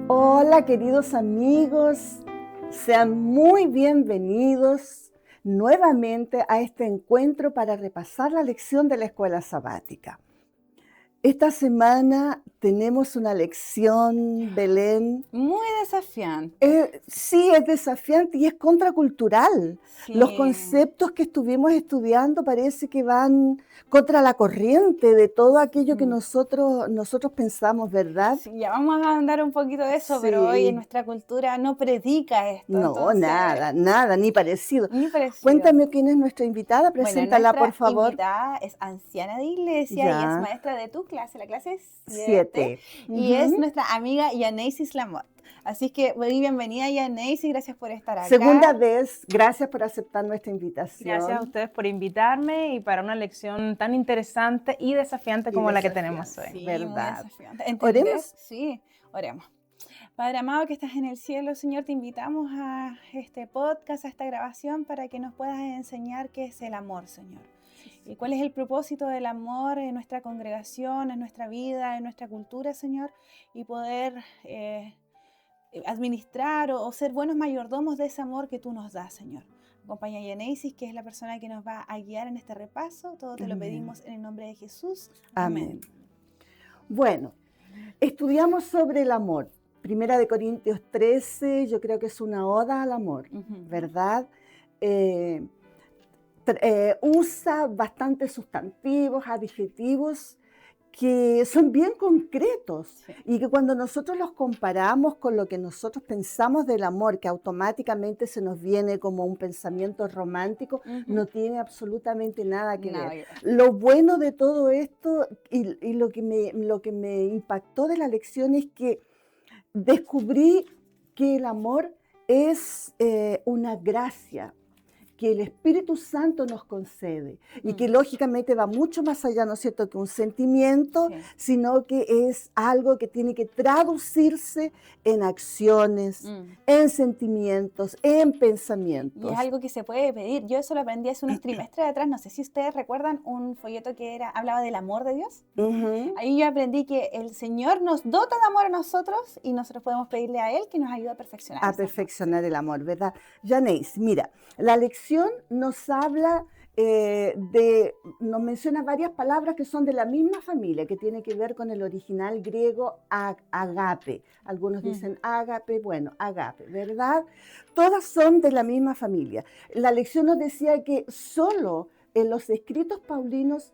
Hola queridos amigos, sean muy bienvenidos nuevamente a este encuentro para repasar la lección de la escuela sabática. Esta semana tenemos una lección, Belén. Muy desafiante. Sí, es desafiante y es contracultural. Los Sí, conceptos que estuvimos estudiando parece que van contra la corriente de todo aquello que mm, nosotros pensamos, ¿verdad? sí, ya vamos a andar un poquito de eso, pero hoy en Sí. nuestra cultura no predica esto, No, entonces, nada, ni parecido. ni parecido. Cuéntame quién es nuestra invitada, Bueno, preséntala por nuestra favor. invitada es anciana de iglesia y es Ya, maestra de tu clase, la clase 7, 7. y es Ujú. nuestra amiga Yaneisis Lamott. Así que muy bienvenida Yaneisis, gracias por estar acá. Segunda vez, gracias por aceptar nuestra Gracias a invitación. ustedes por invitarme y para una lección tan interesante y desafiante Y como la que tenemos desafiante, hoy. Sí, muy ¿verdad? desafiante. ¿Entender? Oremos. Sí, oremos. Padre amado que estás en el cielo, Señor, te invitamos a este podcast, a esta grabación, para que nos puedas enseñar qué es el amor, Señor. Y cuál es el propósito del amor en nuestra congregación, en nuestra vida, en nuestra cultura, Señor, y poder administrar o ser buenos mayordomos de ese amor que tú nos das, Señor. Acompaña a Yaneisis, que es la persona que nos va a guiar en este repaso. Todo te lo Amén. pedimos en el nombre de Jesús. Amén. Amén. Bueno, estudiamos sobre el amor. Primera de Corintios 13, yo creo que es una oda al amor, Ujú. ¿verdad? Eh, Usa bastantes sustantivos, adjetivos que son bien concretos Sí. y que cuando nosotros los comparamos con lo que nosotros pensamos del amor, que automáticamente se nos viene como un pensamiento romántico, Ujú. no tiene absolutamente nada que Nada ver. que ver. Lo bueno de todo esto y lo que me impactó de la lección es que descubrí que el amor es una gracia que el Espíritu Santo nos concede y que Mm. lógicamente va mucho más allá, ¿no es cierto?, que un sentimiento, Sí. sino que es algo que tiene que traducirse en acciones, Mm. en sentimientos, en Y es pensamientos. algo que se puede pedir. Yo eso lo aprendí hace unos trimestres atrás. No sé si ustedes recuerdan un folleto que hablaba del amor de Dios. Ujú. Ahí yo aprendí que el Señor nos dota de amor a nosotros y nosotros podemos pedirle a Él que nos ayude a perfeccionar A ese amor. Sí. perfeccionar el amor, ¿verdad? Janice, mira, la lección nos habla nos menciona varias palabras que son de la misma familia, que tiene que ver con el original griego agape. Algunos Mm. dicen ágape, bueno, agape, ¿verdad? Todas son de la misma familia. La lección nos decía que solo en los escritos paulinos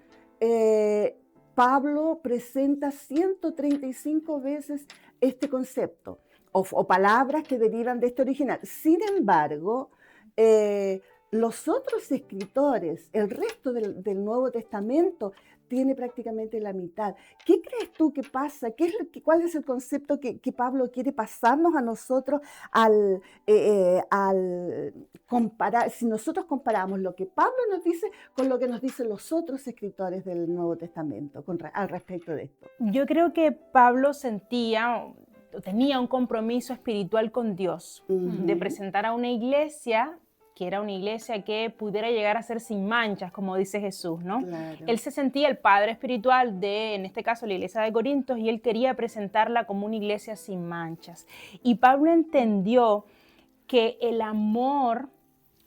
Pablo presenta 135 veces este concepto o palabras que derivan de este original. Sin embargo, eh, los otros escritores, el resto del Nuevo Testamento, tiene prácticamente la mitad. ¿Qué crees tú que pasa? ¿Cuál es el concepto que Pablo quiere pasarnos a nosotros al comparar? Si nosotros comparamos lo que Pablo nos dice con lo que nos dicen los otros escritores del Nuevo Testamento al respecto de esto. Yo creo que Pablo sentía o tenía un compromiso espiritual con Dios de Ujú. presentar a una iglesia que era una iglesia que pudiera llegar a ser sin manchas, como dice Jesús, ¿no? Claro. Él se sentía el padre espiritual de, en este caso, la iglesia de Corintios, y él quería presentarla como una iglesia sin manchas. Y Pablo entendió que el amor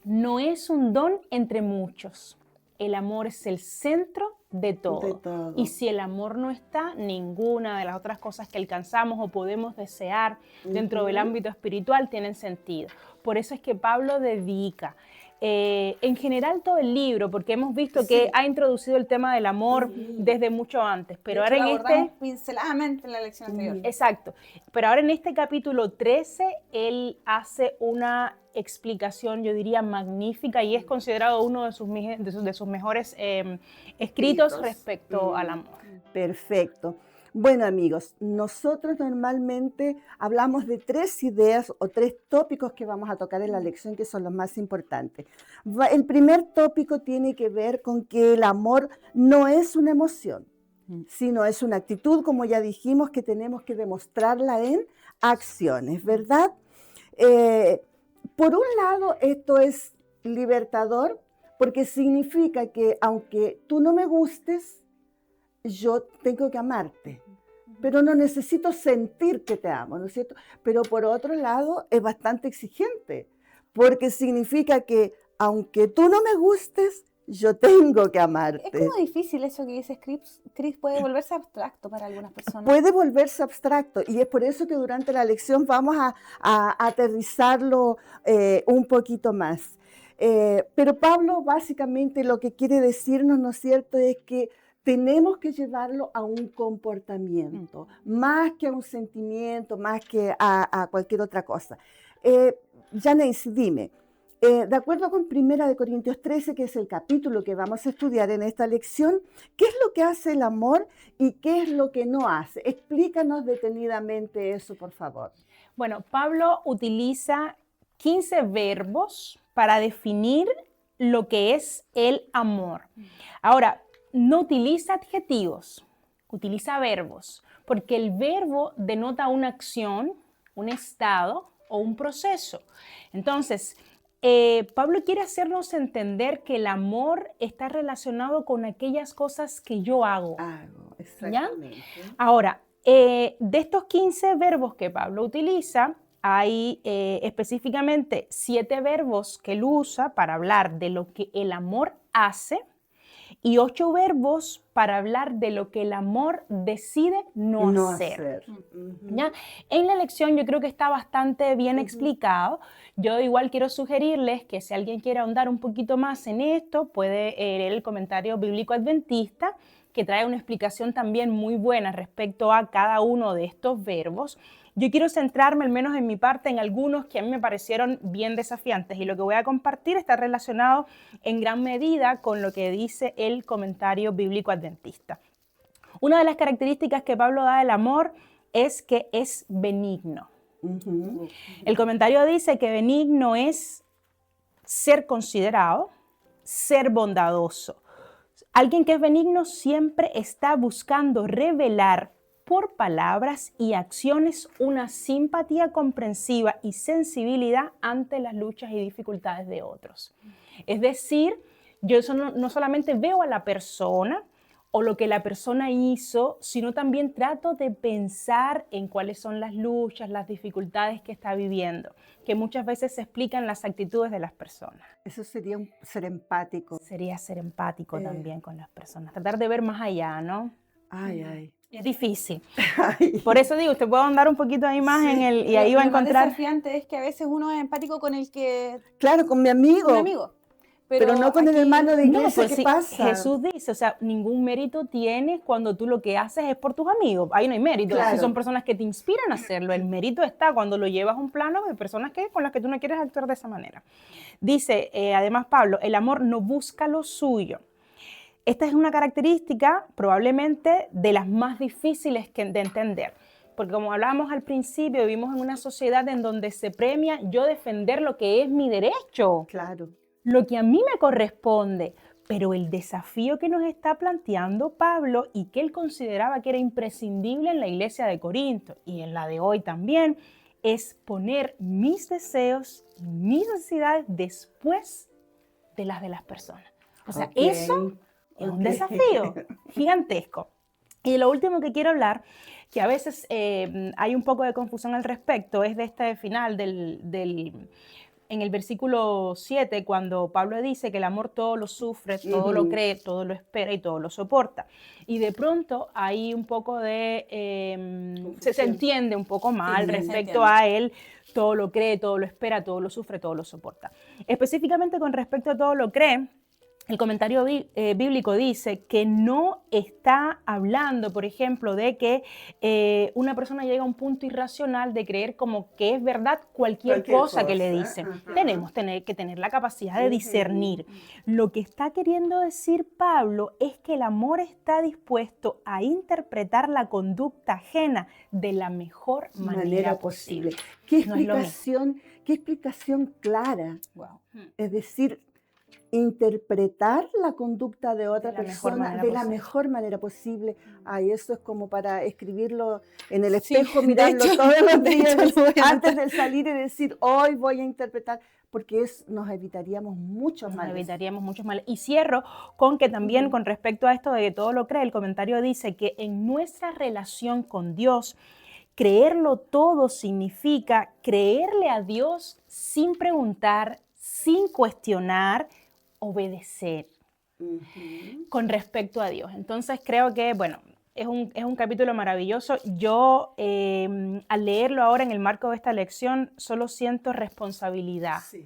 no es un don entre muchos. El amor es el centro de De todo. todo. Y si el amor no está, ninguna de las otras cosas que alcanzamos o podemos desear dentro del Ujú. ámbito espiritual tienen sentido. Por eso es que Pablo dedica en general todo el libro, porque hemos visto que Sí. ha introducido el tema del amor desde mucho antes, De pero hecho, ahora lo en abordamos este... pinceladamente en la lección anterior. Exacto. Pero ahora en este capítulo 13, él hace una explicación, yo diría, magnífica y es considerado uno de sus mejores escritos respecto al amor. Perfecto. Bueno, amigos, nosotros normalmente hablamos de 3 ideas o 3 tópicos que vamos a tocar en la lección que son los más importantes. El primer tópico tiene que ver con que el amor no es una emoción, sino es una actitud, como ya dijimos, que tenemos que demostrarla en acciones, ¿verdad? Eh, por un lado, esto es libertador porque significa que aunque tú no me gustes, yo tengo que amarte. pero no necesito sentir que te amo, ¿no es cierto? Pero por otro lado es bastante exigente, porque significa que aunque tú no me gustes, yo tengo que Es amarte. como difícil eso que dices, Cris, puede volverse abstracto para algunas personas. Puede volverse abstracto y es por eso que durante la lección vamos a aterrizarlo un poquito más. Pero Pablo básicamente lo que quiere decirnos, ¿no es cierto?, es que tenemos que llevarlo a un comportamiento, más que a un sentimiento, más que a cualquier otra cosa. Janice, dime, de acuerdo con 1 Corintios 13, que es el capítulo que vamos a estudiar en esta lección, ¿qué es lo que hace el amor y qué es lo que no hace? Explícanos detenidamente eso, por favor. Bueno, Pablo utiliza 15 verbos para definir lo que es el amor. Ahora, no utiliza adjetivos, utiliza verbos, porque el verbo denota una acción, un estado o un proceso. Entonces, Pablo quiere hacernos entender que el amor está relacionado con aquellas cosas que yo hago. Exactamente. ¿Ya? Ahora, de estos 15 verbos que Pablo utiliza, hay específicamente 7 verbos que él usa para hablar de lo que el amor hace y 8 verbos para hablar de lo que el amor decide no hacer. ¿Ya? En la lección yo creo que está bastante bien explicado. Yo igual quiero sugerirles que si alguien quiere ahondar un poquito más en esto, puede leer el comentario bíblico adventista, que trae una explicación también muy buena respecto a cada uno de estos verbos. Yo quiero centrarme, al menos en mi parte, en algunos que a mí me parecieron bien desafiantes, y lo que voy a compartir está relacionado en gran medida con lo que dice el comentario bíblico adventista. Una de las características que Pablo da del amor es que es benigno. El comentario dice que benigno es ser considerado, ser bondadoso. Alguien que es benigno siempre está buscando revelar por palabras y acciones una simpatía comprensiva y sensibilidad ante las luchas y dificultades de otros. Es decir, yo no solamente veo a la persona o lo que la persona hizo, sino también trato de pensar en cuáles son las luchas, las dificultades que está viviendo, que muchas veces se explican en las actitudes de las personas. Eso sería ser empático. Sería ser empático también con las personas, tratar de ver más allá, ¿no? Ay. Es difícil. Por eso digo, usted puede andar un poquito ahí más en el... Y ahí va a encontrar... Lo más desafiante es que a veces uno es empático con el que... Claro, con mi amigo. Con mi amigo. Pero no con el hermano de iglesia. Pues ¿Qué sí, pasa? Jesús dice, o sea, ningún mérito tienes cuando tú lo que haces es por tus amigos. Ahí no hay mérito. Claro. Si son personas que te inspiran a hacerlo. El mérito está cuando lo llevas a un plano de personas con las que tú no quieres actuar de esa manera. Dice, además Pablo, el amor no busca lo suyo. Esta es una característica probablemente de las más difíciles de entender. Porque como hablábamos al principio, vivimos en una sociedad en donde se premia yo defender lo que es mi derecho. Claro. Lo que a mí me corresponde, pero el desafío que nos está planteando Pablo y que él consideraba que era imprescindible en la iglesia de Corinto y en la de hoy también, es poner mis deseos y mis necesidades después de las de las personas. O sea, eso es un desafío gigantesco. Y lo último que quiero hablar, que a veces hay un poco de confusión al respecto, es de este final en el versículo 7, cuando Pablo dice que el amor todo lo sufre, todo lo cree, todo lo espera y todo lo soporta. Y de pronto hay un poco de... se entiende un poco mal respecto a él, todo lo cree, todo lo espera, todo lo sufre, todo lo soporta. Específicamente con respecto a todo lo cree, el comentario bíblico dice que no está hablando, por ejemplo, de que una persona llega a un punto irracional de creer como que es verdad cualquier cosa que le dicen. Tenemos que tener la capacidad de discernir. Lo que está queriendo decir Pablo es que el amor está dispuesto a interpretar la conducta ajena de la mejor manera posible. ¿Qué explicación clara? Wow. Es decir, interpretar la conducta de otra De la mejor persona manera de la posible. mejor manera posible. Ay, eso es como para escribirlo en el Sí, espejo, de mirarlo hecho- todos los de días, hecho lo voy a antes anotar. de salir y decir, hoy voy a interpretar, porque nos evitaríamos muchos Nos males. evitaríamos muchos males. Y cierro con que también Ujú. con respecto a esto de que todo lo cree, el comentario dice que en nuestra relación con Dios, creerlo todo significa creerle a Dios sin preguntar, sin cuestionar, obedecer Ujú. con respecto a Dios. Entonces creo que, bueno, es un capítulo maravilloso. Yo, al leerlo ahora en el marco de esta lección, solo siento responsabilidad. Sí.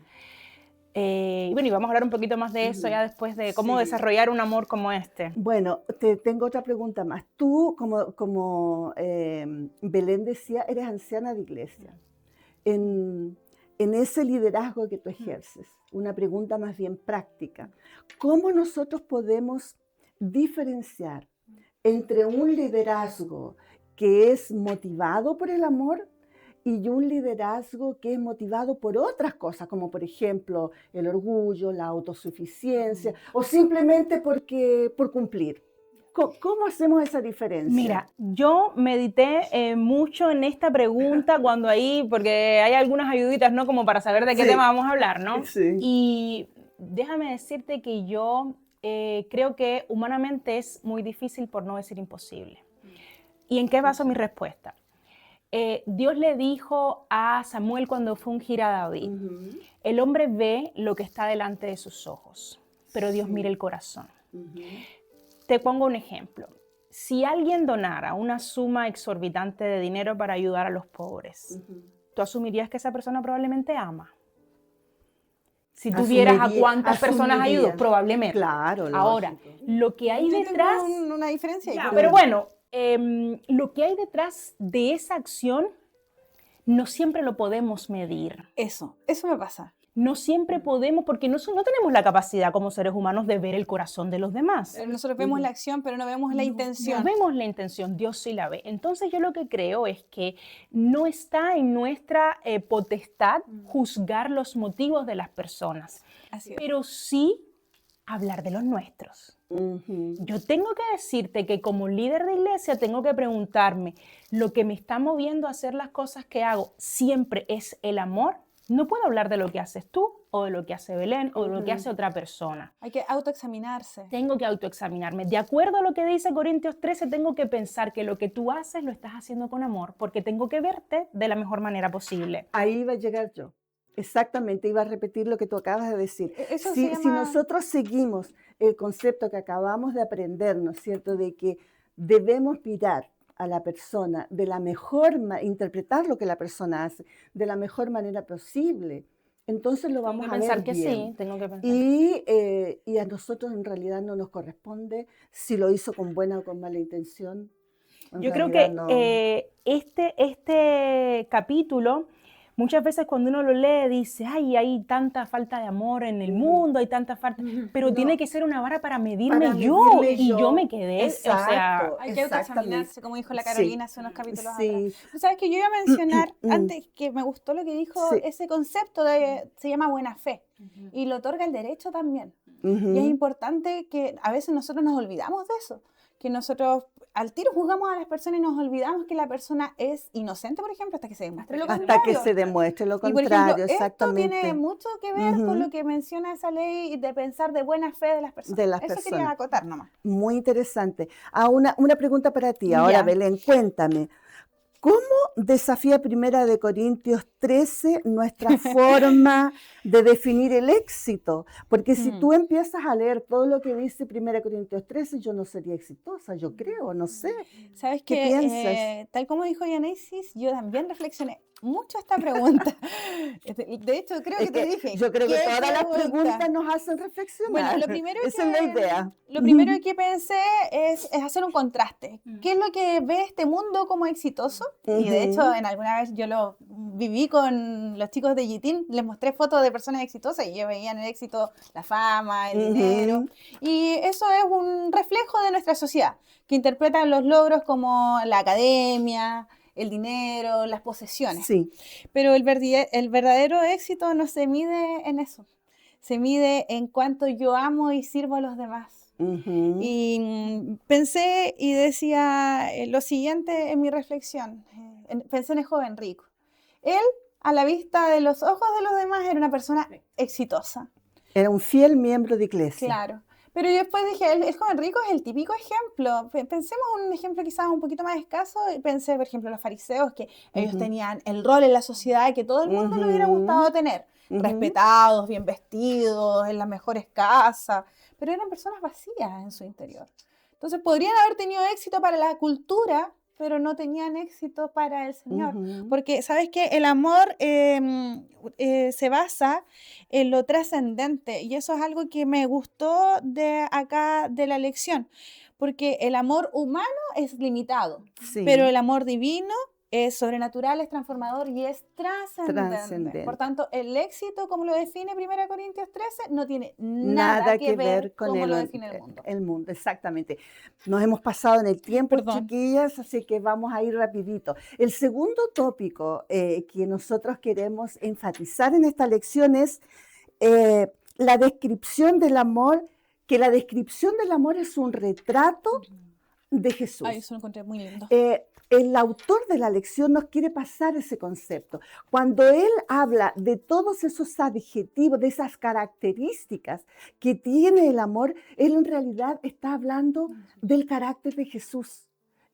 Y bueno, y vamos a hablar un poquito más de eso ya después de cómo Sí. desarrollar un amor como este. Bueno, te tengo otra pregunta más. Tú, como Belén decía, eres anciana de iglesia. En ese liderazgo que tú ejerces, una pregunta más bien práctica. ¿Cómo nosotros podemos diferenciar entre un liderazgo que es motivado por el amor y un liderazgo que es motivado por otras cosas, como por ejemplo el orgullo, la autosuficiencia, o simplemente por cumplir? ¿Cómo hacemos esa diferencia? Mira, yo medité mucho en esta pregunta cuando ahí, porque hay algunas ayuditas, ¿no? Como para saber de qué Sí. tema vamos a hablar, ¿no? Sí. Y déjame decirte que yo creo que humanamente es muy difícil, por no decir imposible. ¿Y en qué baso mi respuesta? Dios le dijo a Samuel cuando fue a ungir a David, Ujú. el hombre ve lo que está delante de sus ojos, pero Dios Sí. mira el corazón. Ujú. Te pongo un ejemplo. Si alguien donara una suma exorbitante de dinero para ayudar a los pobres, Ujú. ¿tú asumirías que esa persona probablemente ama? Si tú vieras a cuántas personas ayudó, Asumiría. probablemente. Claro, Ahora, lógico. lo que hay Yo detrás... tengo una diferencia ahí, Ya, pero pero bueno, lo que hay detrás de esa acción no siempre lo podemos medir. eso me pasa. No siempre podemos, porque no tenemos la capacidad como seres humanos de ver el corazón de los demás. Nosotros vemos la acción, pero no vemos la intención. No vemos la intención, Dios sí la ve. Entonces yo lo que creo es que no está en nuestra potestad juzgar los motivos de las personas, Así es. pero sí hablar de los nuestros. Ujú. Yo tengo que decirte que como líder de iglesia tengo que preguntarme, ¿lo que me está moviendo a hacer las cosas que hago siempre es el amor? No puedo hablar de lo que haces tú o de lo que hace Belén o de lo que hace otra persona. Hay que autoexaminarse. Tengo que autoexaminarme. De acuerdo a lo que dice Corintios 13, tengo que pensar que lo que tú haces lo estás haciendo con amor, porque tengo que verte de la mejor manera posible. Ahí iba a llegar yo. Exactamente, iba a repetir lo que tú acabas de decir. Eso Si, se si llama... nosotros seguimos el concepto que acabamos de aprender, ¿no es cierto?, de que debemos mirar a la persona de la mejor manera, interpretar lo que la persona hace de la mejor manera posible, entonces lo Tengo vamos que a pensar ver que bien. sí, tengo que pensar. Y a nosotros en realidad no nos corresponde si lo hizo con buena o con mala intención. En Yo creo realidad que no. este capítulo, muchas veces cuando uno lo lee dice, ay, hay tanta falta de amor en el mundo, hay tanta falta, pero No. tiene que ser una vara para medirme Para yo, medirme y yo yo. me quedé, o sea, Exacto. Hay que autoexaminarse, Exactamente. como dijo la Sí. Carolina hace unos capítulos Sí. atrás. Tú sabes que yo iba a mencionar, Mm. antes que me gustó lo que dijo, Sí. ese concepto de, se llama buena fe, y lo otorga el derecho también. Ujú. Y es importante que a veces nosotros nos olvidamos de eso, que nosotros al tiro juzgamos a las personas y nos olvidamos que la persona es inocente, por ejemplo, hasta que se demuestre lo Hasta contrario. que se demuestre lo Y por contrario, ejemplo, esto exactamente. tiene mucho que ver con Ujú. lo que menciona esa ley de pensar de buena fe de las personas. De las Eso quería personas. acotar nomás. Muy interesante. una pregunta para ti. Ahora, Ya. Belén, cuéntame. ¿Cómo desafía 1 Corintios 13 nuestra forma de definir el éxito? Porque si tú empiezas a leer todo lo que dice 1 Corintios 13, yo no sería exitosa, yo creo, no sé. ¿Sabes ¿Qué qué? piensas? Tal como dijo Yanesis, yo también reflexioné mucho esta pregunta. De hecho, creo Es que te que dije. yo creo que ¿qué todas las pregunta? preguntas nos hacen reflexionar. Bueno, lo primero Esa es la idea. Lo primero que pensé es hacer un contraste. ¿Qué es lo que ve este mundo como exitoso? Y de hecho, en alguna vez yo lo viví con los chicos de Yitín, les mostré fotos de personas exitosas y ellos veían el éxito, la fama, el dinero. Y eso es un reflejo de nuestra sociedad, que interpretan los logros como la academia, el dinero, las posesiones. Sí. Pero el verdadero éxito no se mide en eso. se mide en cuanto yo amo y sirvo a los demás. Ujú. Y pensé y decía lo siguiente en mi reflexión. Pensé en el joven rico. Él, a la vista de los ojos de los demás, era una persona exitosa. Era un fiel miembro de iglesia. Claro. Pero yo después dije, el joven rico es el típico ejemplo. Pensemos en un ejemplo quizás un poquito más escaso. Y pensé, por ejemplo, los fariseos, que ellos Ujú. tenían el rol en la sociedad que todo el mundo le hubiera Ujú. gustado tener. Ujú. Respetados, bien vestidos, en las mejores casas. Pero eran personas vacías en su interior. Entonces podrían haber tenido éxito para la cultura, pero no tenían éxito para el Señor. Ujú. Porque, ¿sabes qué? El amor se basa en lo trascendente, y eso es algo que me gustó de acá de la lección, porque el amor humano es limitado, pero Sí, el amor divino es sobrenatural, es transformador y es trascendente. trascendente. Por tanto, el éxito, como lo define 1 Corintios 13, no tiene Nada nada que que ver ver con cómo lo define el mundo. el mundo, exactamente. Nos hemos pasado en el tiempo, Perdón. chiquillas, así que vamos a ir rapidito. El segundo tópico que nosotros queremos enfatizar en esta lección es la descripción del amor, que la descripción del amor es un retrato de Jesús. Ay, eso lo encontré muy lindo. El autor de la lección nos quiere pasar ese concepto. Cuando él habla de todos esos adjetivos, de esas características que tiene el amor, él en realidad está hablando del carácter de Jesús.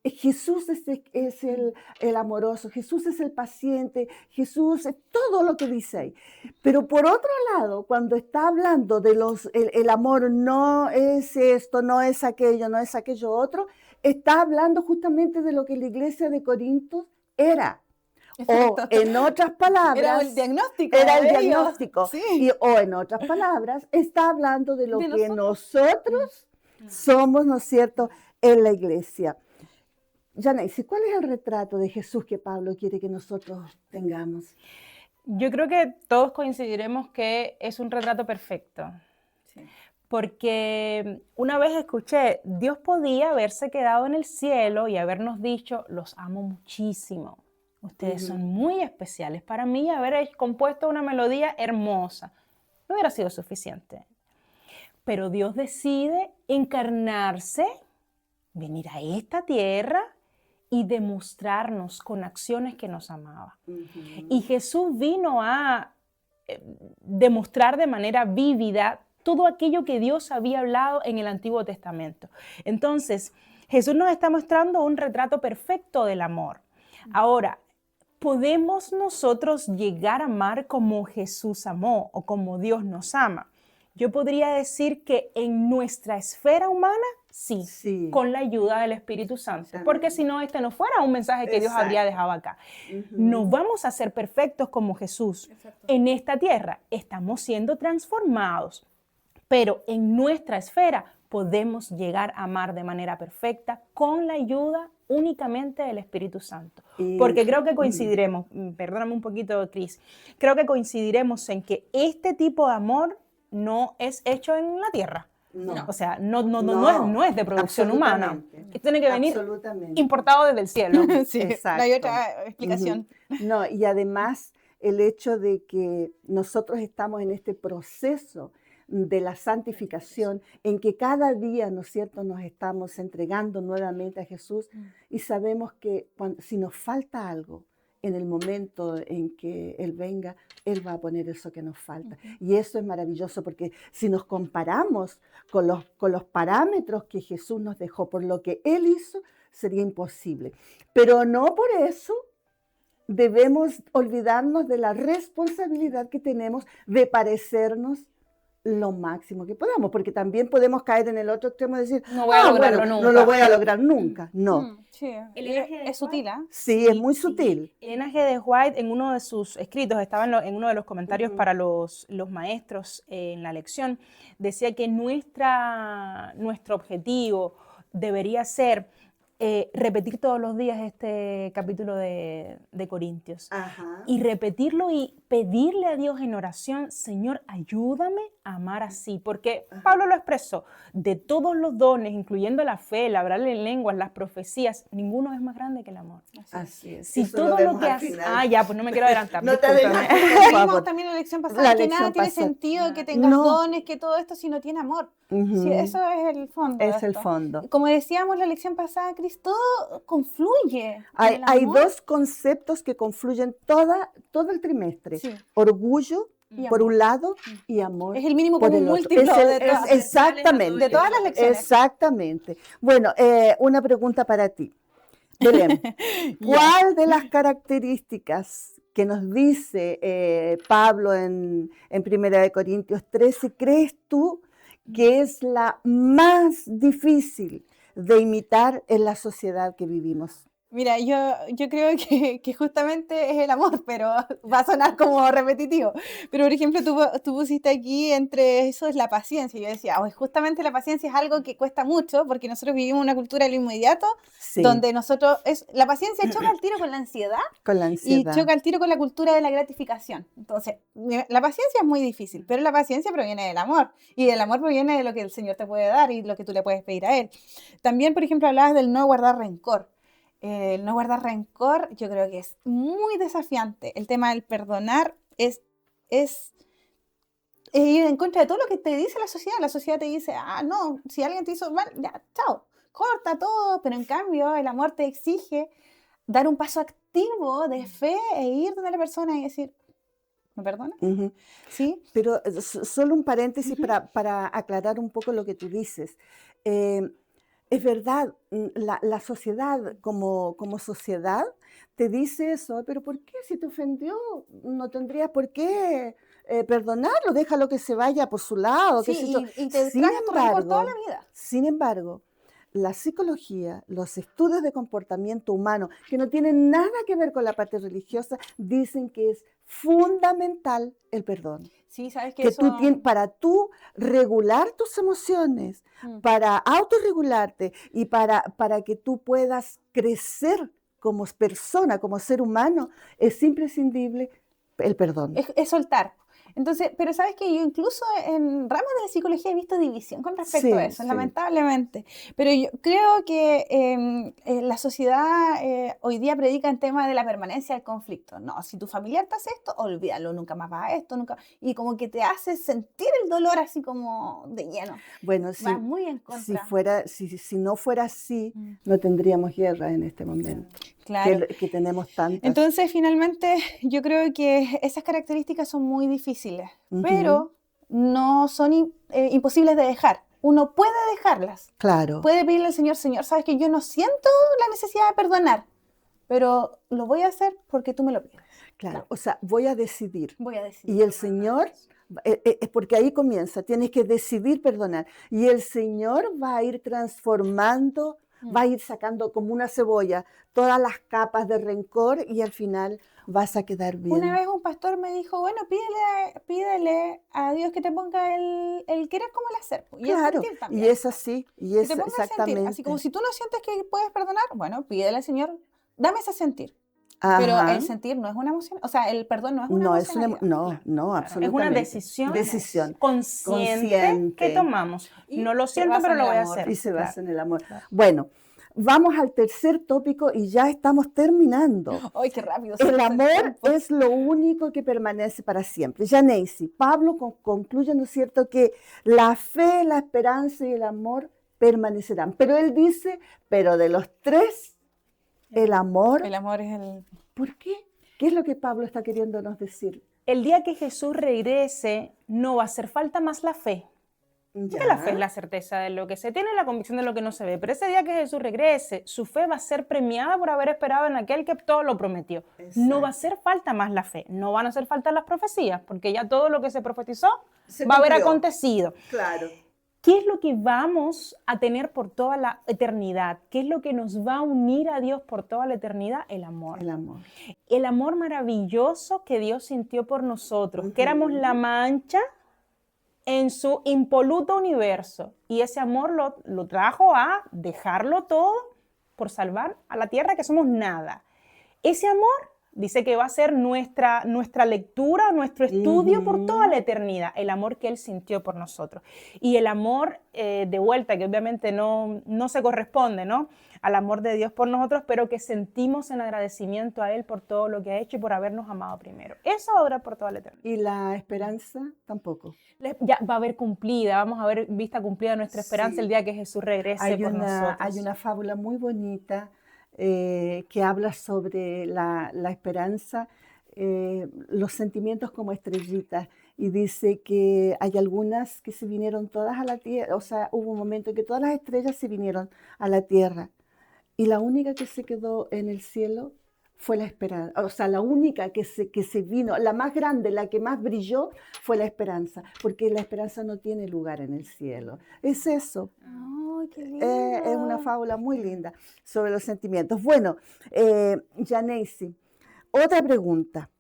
Jesús es el amoroso, Jesús es el paciente, Jesús es todo lo que dice ahí. Pero por otro lado, cuando está hablando de el amor no es esto, no es aquello otro, está hablando justamente de lo que la iglesia de Corinto era. O en otras palabras, Era el diagnóstico. era el de ellos. diagnóstico. Sí. O en otras palabras, está hablando de lo De que nosotros. nosotros somos, ¿no es cierto?, en la iglesia. Janaísi, ¿cuál es el retrato de Jesús que Pablo quiere que nosotros tengamos? Yo creo que todos coincidiremos que es un retrato perfecto. Sí. Porque una vez escuché, Dios podía haberse quedado en el cielo y habernos dicho, los amo muchísimo. Ustedes son muy especiales para mí, y haber compuesto una melodía hermosa. No hubiera sido suficiente. Pero Dios decide encarnarse, venir a esta tierra y demostrarnos con acciones que nos amaba. Y Jesús vino a demostrar de manera vívida todo aquello que Dios había hablado en el Antiguo Testamento. Entonces, Jesús nos está mostrando un retrato perfecto del amor. Ahora, ¿podemos nosotros llegar a amar como Jesús amó o como Dios nos ama? Yo podría decir que en nuestra esfera humana, sí, con la ayuda del Espíritu Santo, porque si no, este no fuera un mensaje que Dios habría dejado acá. No vamos a ser perfectos como Jesús. En esta tierra estamos siendo transformados, pero en nuestra esfera podemos llegar a amar de manera perfecta con la ayuda únicamente del Espíritu Santo. Porque creo que coincidiremos, perdóname un poquito, Cris, creo que coincidiremos en que este tipo de amor no es hecho en la tierra. No. O sea, no es de producción humana. Esto tiene que venir importado desde el cielo. Sí, Exacto. no hay otra explicación. No, y además el hecho de que nosotros estamos en este proceso de la santificación, en que cada día, ¿no es cierto?, nos estamos entregando nuevamente a Jesús y sabemos que si nos falta algo, en el momento en que Él venga, Él va a poner eso que nos falta. Y eso es maravilloso porque si nos comparamos con los parámetros que Jesús nos dejó por lo que Él hizo, sería imposible. Pero no por eso debemos olvidarnos de la responsabilidad que tenemos de parecernos lo máximo que podamos, porque también podemos caer en el otro extremo y decir, no voy a lograrlo nunca. No lo voy a lograr nunca. No. Sí, es sutil, ¿eh? Sí, es muy sutil. Elena G. de White, en uno de sus escritos, estaba en uno de los comentarios para los maestros en la lección, decía que nuestro objetivo debería ser repetir todos los días este capítulo de Corintios. Ajá. Y repetirlo y pedirle a Dios en oración, Señor, ayúdame a amar así. Porque Pablo lo expresó, de todos los dones, incluyendo la fe, el hablar en lenguas, las profecías, ninguno es más grande que el amor. Así es. Si Eso todo lo vemos que al haces... final. Ah, ya, pues no me quiero adelantar. No te discúlpame. adelantes, por Vimos favor. también en la lección pasada La que nada lección tiene pasada. sentido, que tengas No. dones, que todo esto si no tiene amor. Ujú. Sí, eso es el fondo. Es de el esto. fondo. Como decíamos en la lección pasada, Cristo, todo confluye. en Hay el amor. dos conceptos que confluyen todo el trimestre. Sí. Orgullo, Y por amor. un lado, y amor Es el mínimo por común el otro. múltiplo de todas. Exactamente. De todas las lecciones. Exactamente. Bueno, una pregunta para ti. Belén, ¿cuál de las características que nos dice Pablo en 1 Corintios 13 crees tú que es la más difícil de imitar en la sociedad que vivimos? Mira, yo creo que justamente es el amor, pero va a sonar como repetitivo. Pero, por ejemplo, tú pusiste aquí entre eso es la paciencia. Yo decía, justamente la paciencia es algo que cuesta mucho porque nosotros vivimos una cultura de lo inmediato, Sí, donde la paciencia choca al tiro con la ansiedad con la y ansiedad. choca al tiro con la cultura de la gratificación. Entonces, la paciencia es muy difícil, pero la paciencia proviene del amor. Y el amor proviene de lo que el Señor te puede dar y lo que tú le puedes pedir a Él. También, por ejemplo, hablabas del no guardar rencor. El no guardar rencor, yo creo que es muy desafiante. El tema del perdonar es ir en contra de todo lo que te dice la sociedad. La sociedad te dice, no, si alguien te hizo mal, ya, chao, corta todo. Pero en cambio, el amor te exige dar un paso activo de fe e ir donde la persona y decir, ¿me perdonas? Ujú. ¿Sí? Pero solo un paréntesis para aclarar un poco lo que tú dices. Es verdad, la sociedad como sociedad te dice eso, pero ¿por qué? Si te ofendió, no tendrías por qué perdonarlo, déjalo que se vaya por su lado, qué sé yo. Sí, y te Sin tragas tu rencor toda la embargo, vida. sin embargo, la psicología, los estudios de comportamiento humano, que no tienen nada que ver con la parte religiosa, dicen que es fundamental el perdón. Sí, sabes que Que eso... para tú regular tus emociones, para autorregularte y para que tú puedas crecer como persona, como ser humano, es imprescindible el perdón. Es soltar. Entonces, pero sabes que yo incluso en ramas de la psicología he visto división con respecto a eso, Sí. lamentablemente. Pero yo creo que la sociedad hoy día predica en tema de la permanencia del conflicto. No, si tu familiar te hace esto, olvídalo, nunca más va a esto, nunca. Y como que te hace sentir el dolor así como de lleno. Bueno, Va muy en contra. si no fuera así, no tendríamos guerra en este momento. Claro. Que tenemos tantas. Entonces, finalmente, yo creo que esas características son muy difíciles, pero no son imposibles de dejar. Uno puede dejarlas. Claro. Puede pedirle al Señor, Señor, sabes que yo no siento la necesidad de perdonar, pero lo voy a hacer porque tú me lo pides. Claro, o sea, voy a decidir. Voy a decidir. Y el Señor, porque ahí comienza, tienes que decidir perdonar. Y el Señor va a ir transformando, va a ir sacando como una cebolla todas las capas de rencor y al final vas a quedar bien. Una vez un pastor me dijo, bueno, pídele a Dios que te ponga el querer como el hacer. Y claro, el sentir también. y es así, y es que te ponga exactamente. A sentir. Así como si tú no sientes que puedes perdonar, bueno, pídele al Señor, dame ese sentir. Ajá. Pero el sentir no es una emoción, o sea, el perdón no es una emoción. No, absolutamente. Es una decisión consciente que tomamos. No lo siento, pero lo voy a hacer. Y se basa en el amor. Claro. Bueno, vamos al tercer tópico y ya estamos terminando. ¡Ay, qué rápido! El amor es lo único que permanece para siempre. Ya Neisy, Pablo concluye, ¿no es cierto?, que la fe, la esperanza y el amor permanecerán. Pero él dice, pero de los tres, el amor... El amor es el... ¿Por qué? ¿Qué es lo que Pablo está queriéndonos decir? El día que Jesús regrese, no va a hacer falta más la fe. Porque la fe es la certeza de lo que se tiene, la convicción de lo que no se ve. Pero ese día que Jesús regrese, su fe va a ser premiada por haber esperado en aquel que todo lo prometió. Exacto. No va a hacer falta más la fe. No van a hacer falta las profecías, porque ya todo lo que se profetizó va a haber acontecido. Claro. ¿Qué es lo que vamos a tener por toda la eternidad? ¿Qué es lo que nos va a unir a Dios por toda la eternidad? El amor. El amor. El amor maravilloso que Dios sintió por nosotros, que éramos la mancha en su impoluto universo. Y ese amor lo trajo a dejarlo todo por salvar a la tierra que somos nada. Ese amor dice que va a ser nuestra lectura, nuestro estudio por toda la eternidad, el amor que Él sintió por nosotros. Y el amor de vuelta, que obviamente no se corresponde, ¿no?, al amor de Dios por nosotros, pero que sentimos en agradecimiento a Él por todo lo que ha hecho y por habernos amado primero. Eso va a durar por toda la eternidad. ¿Y la esperanza? Tampoco. Ya va a haber cumplida, vamos a ver vista cumplida nuestra esperanza el día que Jesús regrese por nosotros. Hay una fábula muy bonita que habla sobre la esperanza, los sentimientos como estrellitas, y dice que hay algunas que se vinieron todas a la tierra, o sea, hubo un momento en que todas las estrellas se vinieron a la tierra, y la única que se quedó en el cielo fue la esperanza, o sea, la única que se vino, la más grande, la que más brilló, fue la esperanza, porque la esperanza no tiene lugar en el cielo. Es eso. ¡Oh, qué lindo! Es una fábula muy linda sobre los sentimientos. Bueno, Janacy, otra pregunta.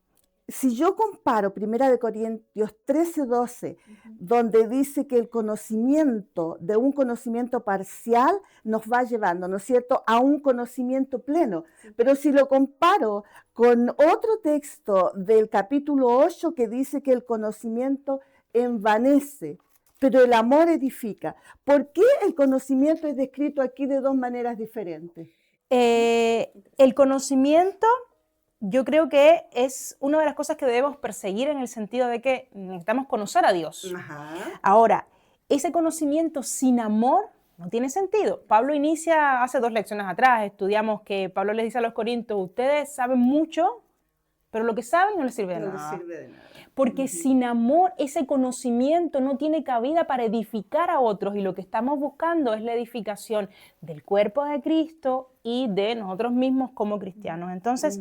Si yo comparo 1 Corintios 13:12, donde dice que el conocimiento de un conocimiento parcial nos va llevando, ¿no es cierto?, a un conocimiento pleno. Pero si lo comparo con otro texto del capítulo 8 que dice que el conocimiento envanece, pero el amor edifica, ¿por qué el conocimiento es descrito aquí de dos maneras diferentes? El conocimiento, yo creo que es una de las cosas que debemos perseguir, en el sentido de que necesitamos conocer a Dios. Ahora, ese conocimiento sin amor no tiene sentido. Pablo inicia, hace 2 lecciones atrás, estudiamos que Pablo les dice a los corintios: ustedes saben mucho, pero lo que saben no les sirve de nada. Porque sin amor, ese conocimiento no tiene cabida para edificar a otros, y lo que estamos buscando es la edificación del cuerpo de Cristo y de nosotros mismos como cristianos. Entonces,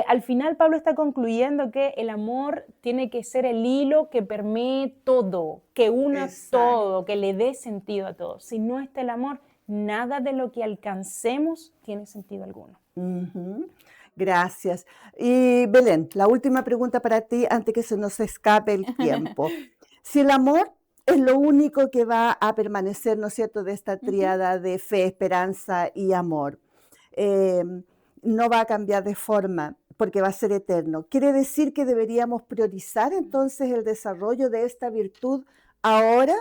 al final Pablo está concluyendo que el amor tiene que ser el hilo que permee todo, que una todo, que le dé sentido a todo. Si no está el amor, nada de lo que alcancemos tiene sentido alguno. Gracias. Y Belén, la última pregunta para ti antes que se nos escape el tiempo. Si el amor es lo único que va a permanecer, ¿no es cierto?, de esta tríada de fe, esperanza y amor, no va a cambiar de forma porque va a ser eterno. ¿Quiere decir que deberíamos priorizar entonces el desarrollo de esta virtud ahora?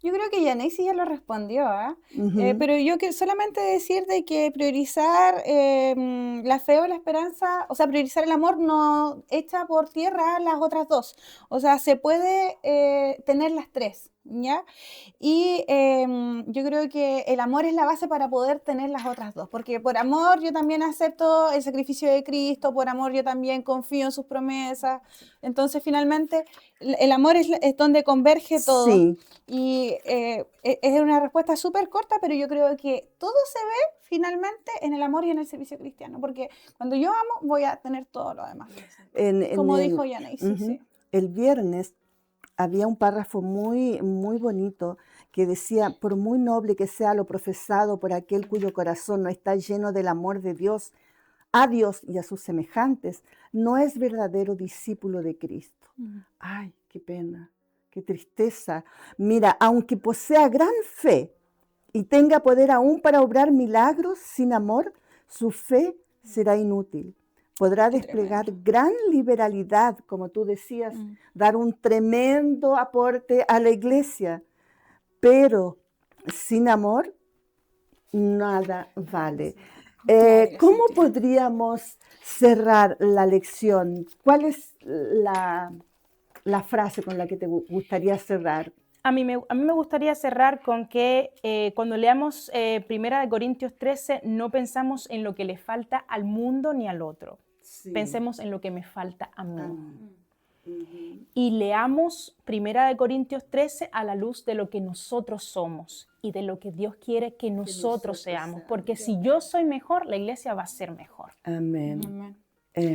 Yo creo que Janacy ya lo respondió, pero yo solamente decir de que priorizar la fe o la esperanza, o sea, priorizar el amor no echa por tierra las otras dos. O sea, se puede tener las tres, ¿ya? Y yo creo que el amor es la base para poder tener las otras dos, porque por amor yo también acepto el sacrificio de Cristo, por amor yo también confío en sus promesas. Entonces, finalmente, el amor es donde converge todo. Sí. Y es una respuesta súper corta, pero yo creo que todo se ve finalmente en el amor y en el servicio cristiano, porque cuando yo amo voy a tener todo lo demás, como dijo Janacy. Sí. El viernes había un párrafo muy, muy bonito que decía: por muy noble que sea lo profesado por aquel cuyo corazón no está lleno del amor de Dios, a Dios y a sus semejantes, no es verdadero discípulo de Cristo. Ay, qué pena. Qué tristeza. Mira, aunque posea gran fe y tenga poder aún para obrar milagros, sin amor, su fe será inútil. Podrá desplegar gran liberalidad, como tú decías, dar un tremendo aporte a la iglesia, pero sin amor, nada vale. ¿Cómo podríamos cerrar la lección? ¿Cuál es la frase con la que te gustaría cerrar? A mí me gustaría cerrar con que cuando leamos 1 Corintios 13, no pensamos en lo que le falta al mundo ni al otro. Sí. Pensemos en lo que me falta a mí. Y leamos 1 Corintios 13 a la luz de lo que nosotros somos y de lo que Dios quiere que nosotros seamos. Porque si yo soy mejor, la iglesia va a ser mejor. Amén.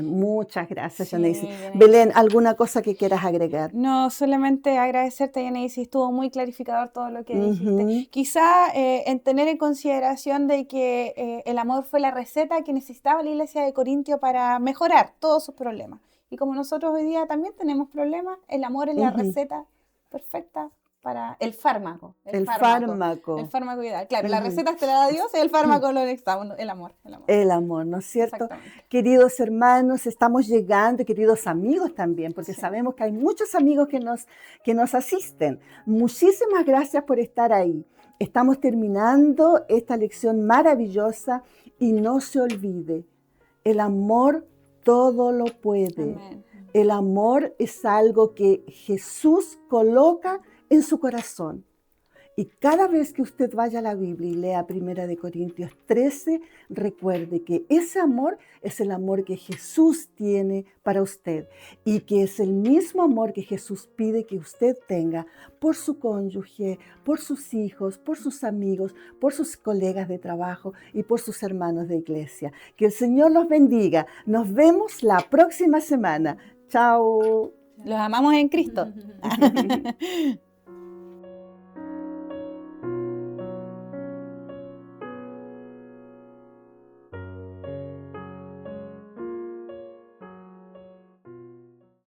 Muchas gracias, Janacy. Belén, ¿alguna cosa que quieras agregar? No, solamente agradecerte, Janacy, estuvo muy clarificador todo lo que dijiste. Quizá en tener en consideración de que el amor fue la receta que necesitaba la iglesia de Corintio para mejorar todos sus problemas. Y como nosotros hoy día también tenemos problemas, el amor es la receta perfecta para el fármaco. El fármaco. El fármaco ideal. Claro, la receta te la da Dios y el fármaco lo necesitamos, el amor. El amor, ¿no es cierto? Queridos hermanos, estamos llegando, queridos amigos también, porque sabemos que hay muchos amigos que nos asisten. Muchísimas gracias por estar ahí. Estamos terminando esta lección maravillosa y no se olvide, el amor todo lo puede. Amén. El amor es algo que Jesús coloca en su corazón. Y cada vez que usted vaya a la Biblia y lea 1 Corintios 13, recuerde que ese amor es el amor que Jesús tiene para usted y que es el mismo amor que Jesús pide que usted tenga por su cónyuge, por sus hijos, por sus amigos, por sus colegas de trabajo y por sus hermanos de iglesia. Que el Señor los bendiga. Nos vemos la próxima semana. Chao. Los amamos en Cristo.